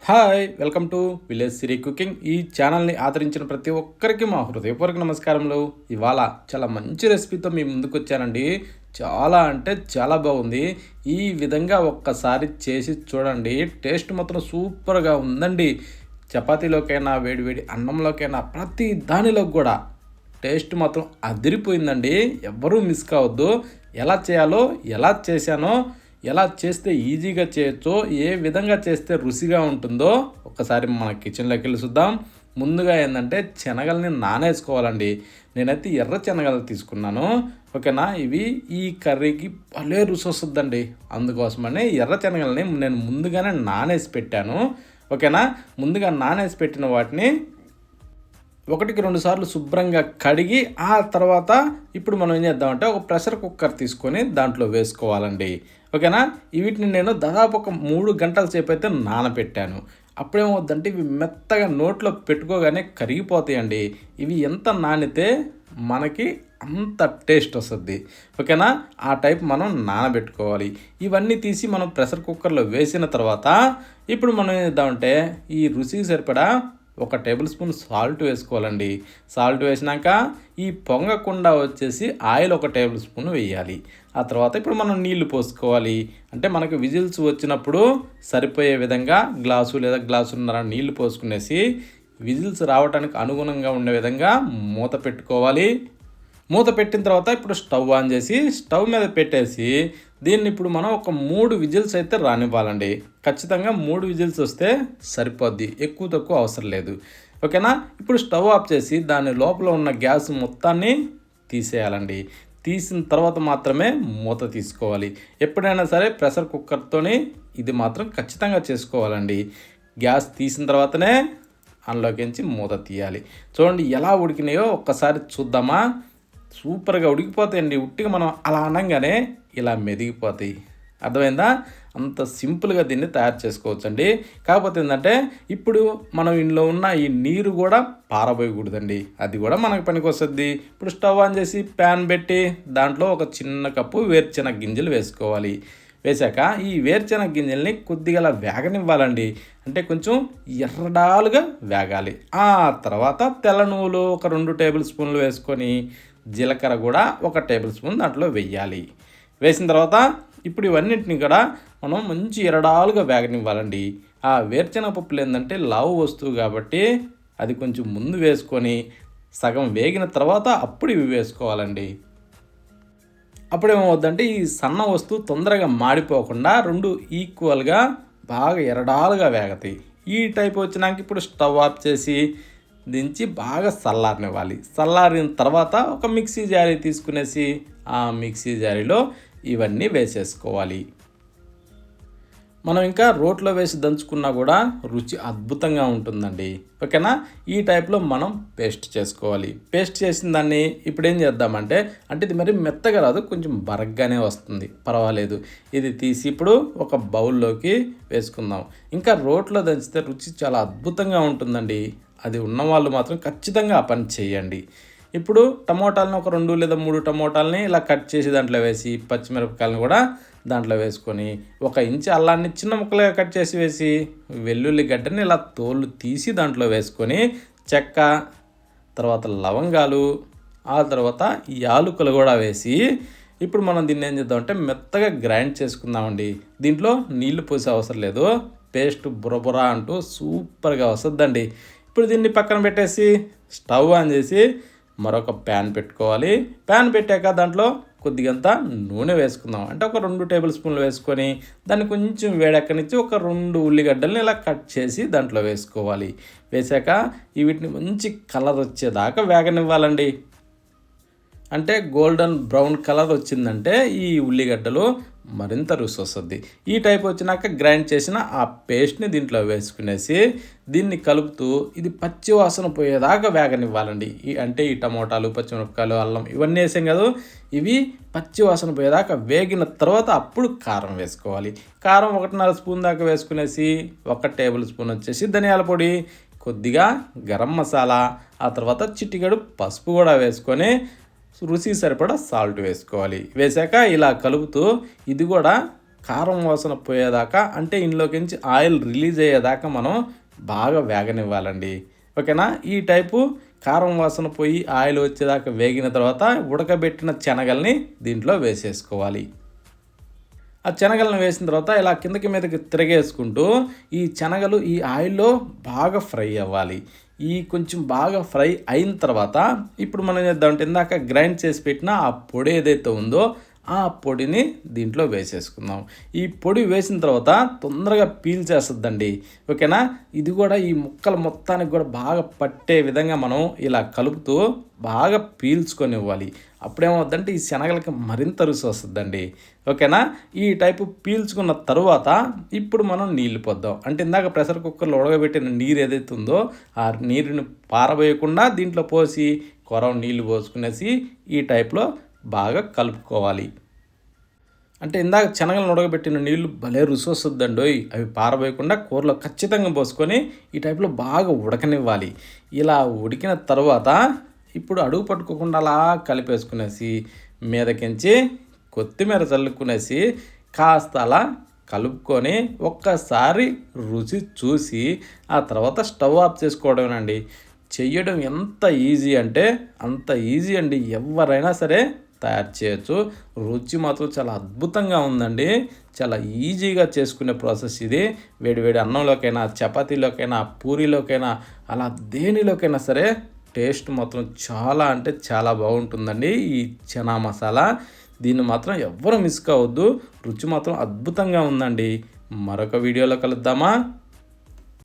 Hi welcome to village Siri cooking. ఈ ఛానల్ని ఆదరించిన ప్రతి ఒక్కరికి మా హృదయపూర్వక నమస్కారములు. ఇవాళ చాలా మంచి రెసిపీతో మీ ముందుకు వచ్చానండి. చాలా అంటే చాలా బాగుంది. ఈ విధంగా ఒక్కసారి చేసి చూడండి. టేస్ట్ మాత్రం సూపర్గా ఉందండి. చపాతీలోకైనా వేడివేడి అన్నంలోకైనా ప్రతి దానిలో కూడా టేస్ట్ మాత్రం అదిరిపోయిందండి. ఎవ్వరూ మిస్ కావద్దు. ఎలా చేయాలో ఎలా చేశానో, ఎలా చేస్తే ఈజీగా చేయొచ్చో, ఏ విధంగా చేస్తే రుచిగా ఉంటుందో ఒకసారి మన కిచెన్లోకి వెళ్ళి చూద్దాం. ముందుగా ఏంటంటే శనగల్ని నానేసుకోవాలండి. నేనైతే ఎర్ర శనగలు తీసుకున్నాను. ఓకేనా, ఇవి ఈ కర్రీకి భలే రుచి వస్తుందండి. అందుకోసమని ఎర్ర శనగల్ని నేను ముందుగానే నానేసి పెట్టాను. ఓకేనా, ముందుగా నానేసి పెట్టిన వాటిని ఒకటికి రెండు సార్లు శుభ్రంగా కడిగి ఆ తర్వాత ఇప్పుడు మనం ఏం చేద్దామంటే ఒక ప్రెషర్ కుక్కర్ తీసుకొని దాంట్లో వేసుకోవాలండి. ఓకేనా, వీటిని నేను దాదాపు ఒక 3 గంటల సేపు అయితే నానబెట్టాను. అప్పుడేమవుద్దంటే ఇవి మెత్తగా నోట్లో పెట్టుకోగానే కరిగిపోతాయండి. ఇవి ఎంత నానితే మనకి అంత టేస్ట్ వస్తుంది. ఓకేనా, ఆ టైప్ మనం నానబెట్టుకోవాలి. ఇవన్నీ తీసి మనం ప్రెషర్ కుక్కర్లో వేసిన తర్వాత ఇప్పుడు మనం ఏం చేద్దామంటే ఈ రుచికి సరిపడా 1 టేబుల్ స్పూన్ సాల్ట్ వేసుకోవాలండి. సాల్ట్ వేసినాక ఈ పొంగకుండా వచ్చేసి ఆయిల్ 1 టేబుల్ స్పూన్ వేయాలి. ఆ తర్వాత ఇప్పుడు మనం నీళ్లు పోసుకోవాలి. అంటే మనకు విజిల్స్ వచ్చినప్పుడు సరిపోయే విధంగా గ్లాసు లేదా గ్లాసున్నర నీళ్లు పోసుకునేసి విజిల్స్ రావడానికి అనుగుణంగా ఉండే విధంగా మూత పెట్టుకోవాలి. మూత పెట్టిన తర్వాత ఇప్పుడు స్టవ్ ఆన్ చేసి స్టవ్ మీద పెట్టేసి దీన్ని ఇప్పుడు మనం ఒక 3 విజిల్స్ అయితే రానివ్వాలండి. ఖచ్చితంగా 3 విజిల్స్ వస్తే సరిపోద్ది, ఎక్కువ తక్కువ అవసరం లేదు. ఓకేనా, ఇప్పుడు స్టవ్ ఆఫ్ చేసి దాని లోపల ఉన్న గ్యాస్ మొత్తాన్ని తీసేయాలండి. తీసిన తర్వాత మాత్రమే మూత తీసుకోవాలి. ఎప్పుడైనా సరే ప్రెషర్ కుక్కర్తోని ఇది మాత్రం ఖచ్చితంగా చేసుకోవాలండి. గ్యాస్ తీసిన తర్వాతనే అందులోకించి మూత తీయాలి. చూడండి ఎలా ఉడికినాయో ఒక్కసారి చూద్దామా. సూపర్గా ఉడికిపోతాయండి. ఉట్టిగా మనం అలా అనగానే ఇలా మెదిగిపోతాయి. అర్థమైందా? అంత సింపుల్గా దీన్ని తయారు చేసుకోవచ్చండి. కాకపోతే ఏంటంటే ఇప్పుడు మనం ఇందులో ఉన్న ఈ నీరు కూడా పారబోయకూడదండి. అది కూడా మనకు పనికి వస్తుంది. ఇప్పుడు స్టవ్ ఆన్ చేసి ప్యాన్ పెట్టి దాంట్లో ఒక చిన్న కప్పు వేరుశెనగ గింజలు వేసుకోవాలి. వేశాక ఈ వేరుశెనగ గింజల్ని కొద్దిగా వేగనివ్వాలండి. అంటే కొంచెం ఎర్రడాలుగా వేగాలి. ఆ తర్వాత తెల్ల నువ్వులు ఒక 2 టేబుల్ స్పూన్లు వేసుకొని జీలకర్ర కూడా 1 టేబుల్ స్పూన్ దాంట్లో వేయాలి. వేసిన తర్వాత ఇప్పుడు ఇవన్నింటిని కూడా మనం మంచి ఎరడాలుగా వేగనివ్వాలండి. ఆ వేరుశెనగ పప్పులు ఏంటంటే లావు వస్తువు కాబట్టి అది కొంచెం ముందు వేసుకొని సగం వేగిన తర్వాత అప్పుడు ఇవి వేసుకోవాలండి. అప్పుడేమవుద్దంటే ఈ సన్న వస్తువు తొందరగా మాడిపోకుండా 2 ఈక్వల్గా బాగా ఎరడాలుగా వేగతాయి. ఈ టైప్ వచ్చినాక ఇప్పుడు స్టవ్ ఆఫ్ చేసి దించి బాగా చల్లారనివ్వాలి. చల్లారిన తర్వాత ఒక మిక్సీ జారీ తీసుకునేసి ఆ మిక్సీ జారీలో ఇవన్నీ వేసేసుకోవాలి. మనం ఇంకా రోట్లో వేసి దంచుకున్నా కూడా రుచి అద్భుతంగా ఉంటుందండి. ఓకేనా, ఈ టైప్లో మనం పేస్ట్ చేసుకోవాలి. పేస్ట్ చేసిన దాన్ని ఇప్పుడు ఏం చేద్దామంటే ఇది మరి మెత్తగా రాదు, కొంచెం బరగ్గానే వస్తుంది, పర్వాలేదు. ఇది తీసి ఇప్పుడు ఒక బౌల్లోకి వేసుకుందాం. ఇంకా రోట్లో దంచితే రుచి చాలా అద్భుతంగా ఉంటుందండి. అది ఉన్నవాళ్ళు మాత్రం ఖచ్చితంగా ఆ పని చేయండి. ఇప్పుడు టమోటాలను ఒక 2 లేదా 3 టమోటాలని ఇలా కట్ చేసి దాంట్లో వేసి పచ్చిమిరపకాయలను కూడా దాంట్లో వేసుకొని 1 ఇంచు అల్లాన్ని చిన్న ముక్కలుగా కట్ చేసి వేసి వెల్లుల్లి గడ్డని ఇలా తోలు తీసి దాంట్లో వేసుకొని చెక్క, తర్వాత లవంగాలు, ఆ తర్వాత యాలకులు కూడా వేసి ఇప్పుడు మనం దీన్ని ఏం చేద్దామంటే మెత్తగా గ్రైండ్ చేసుకుందామండి. దీంట్లో నీళ్లు పోసే అవసరం లేదు. పేస్ట్ బురబురా అంటూ సూపర్గా వస్తుందండి. ఇప్పుడు దీన్ని పక్కన పెట్టేసి స్టవ్ ఆన్ చేసి మరొక ప్యాన్ పెట్టుకోవాలి. ప్యాన్ పెట్టాక దాంట్లో కొద్దిగంత నూనె వేసుకుందాం. అంటే ఒక 2 టేబుల్ స్పూన్లు వేసుకొని దాన్ని కొంచెం వేడెక్కనిచ్చి ఒక 2 ఉల్లిగడ్డల్ని ఇలా కట్ చేసి దాంట్లో వేసుకోవాలి. వేసాక వీటిని మంచి కలర్ వచ్చేదాకా వేగనివ్వాలండి. అంటే గోల్డెన్ బ్రౌన్ కలర్ వచ్చిందంటే ఈ ఉల్లిగడ్డలు మరింత రుచి వస్తుంది. ఈ టైప్ వచ్చినాక గ్రైండ్ చేసిన ఆ పేస్ట్ని దీంట్లో వేసుకునేసి దీన్ని కలుపుతూ ఇది పచ్చి వాసన పోయేదాకా వేగనివ్వాలండి. ఈ టమోటాలు, పచ్చిమిరపకాయలు, అల్లం ఇవన్నీ వేసాం కదా, ఇవి పచ్చి వాసన పోయేదాకా వేగిన తర్వాత అప్పుడు కారం వేసుకోవాలి. కారం 1.5 స్పూన్ దాకా వేసుకునేసి 1 టేబుల్ స్పూన్ వచ్చేసి ధనియాల పొడి, కొద్దిగా గరం మసాలా, ఆ తర్వాత చిటికెడు పసుపు కూడా వేసుకొని రుచికి సరిపడా సాల్ట్ వేసుకోవాలి. వేసాక ఇలా కలుపుతూ ఇది కూడా కారం వాసన పోయేదాకా, అంటే ఇందులోకించి ఆయిల్ రిలీజ్ అయ్యేదాకా మనం బాగా వేగనివ్వాలండి. ఓకేనా. ఈ టైపు కారం వాసన పోయి ఆయిల్ వచ్చేదాకా వేగిన తర్వాత ఉడకబెట్టిన శనగల్ని దీంట్లో వేసేసుకోవాలి. ఆ శనగలను వేసిన తర్వాత ఇలా కిందకి మీదకి తిరగేసుకుంటూ ఈ శనగలు ఈ ఆయిల్లో బాగా ఫ్రై అవ్వాలి. ఈ కొంచెం బాగా ఫ్రై అయిన తర్వాత ఇప్పుడు మనం చేద్దామంటే ఇందాక గ్రైండ్ చేసి పెట్టిన ఆ పొడి ఏదైతే ఉందో ఆ పొడిని దీంట్లో వేసేసుకుందాం. ఈ పొడి వేసిన తర్వాత తొందరగా పీల్చేస్తుందండి. ఓకేనా. ఇది కూడా ఈ ముక్కలు మొత్తానికి కూడా బాగా పట్టే విధంగా మనం ఇలా కలుపుతూ బాగా పీల్చుకొని ఇవ్వాలి. అప్పుడేమవుద్దంటే ఈ శనగలకి మరింత రుచి వస్తుందండి. ఓకేనా. ఈ టైపు పీల్చుకున్న తరువాత ఇప్పుడు మనం నీళ్లు పోద్దాం. అంటే ఇందాక ప్రెషర్ కుక్కర్లో ఉడకబెట్టిన నీరు ఏదైతే ఉందో ఆ నీరుని పారబోయకుండా దీంట్లో పోసి కొరవ నీళ్లు పోసుకునేసి ఈ టైప్లో బాగా కలుపుకోవాలి. అంటే ఇందాక శనగలను ఉడకబెట్టిన నీళ్లు భలే రుచి వస్తుందండోయ్. అవి పారబోయకుండా కూరలో ఖచ్చితంగా పోసుకొని ఈ టైప్లో బాగా ఉడకనివ్వాలి. ఇలా ఉడికిన తర్వాత ఇప్పుడు అడుగు పట్టుకోకుండా అలా కలిపేసుకునేసి మీదకించి కొత్తిమీర చల్లుకునేసి కాస్త అలా కలుపుకొని ఒక్కసారి రుచి చూసి ఆ తర్వాత స్టవ్ ఆఫ్ చేసుకోవడమేనండి. చెయ్యడం ఎంత ఈజీ అంటే అంత ఈజీ అండి. ఎవరైనా సరే తయారు చేయొచ్చు. రుచి మాత్రం చాలా అద్భుతంగా ఉందండి. చాలా ఈజీగా చేసుకునే ప్రాసెస్ ఇది. వేడి అన్నంలోకైనా, చపాతీలోకైనా, పూరీలోకైనా, అలా దేనిలోకైనా సరే టేస్ట్ మాత్రం చాలా అంటే చాలా బాగుంటుందండి ఈ చనా మసాలా. దీన్ని మాత్రం ఎవ్వరూ మిస్ కావద్దు. రుచి మాత్రం అద్భుతంగా ఉందండి. మరొక వీడియోలో కలుద్దామా.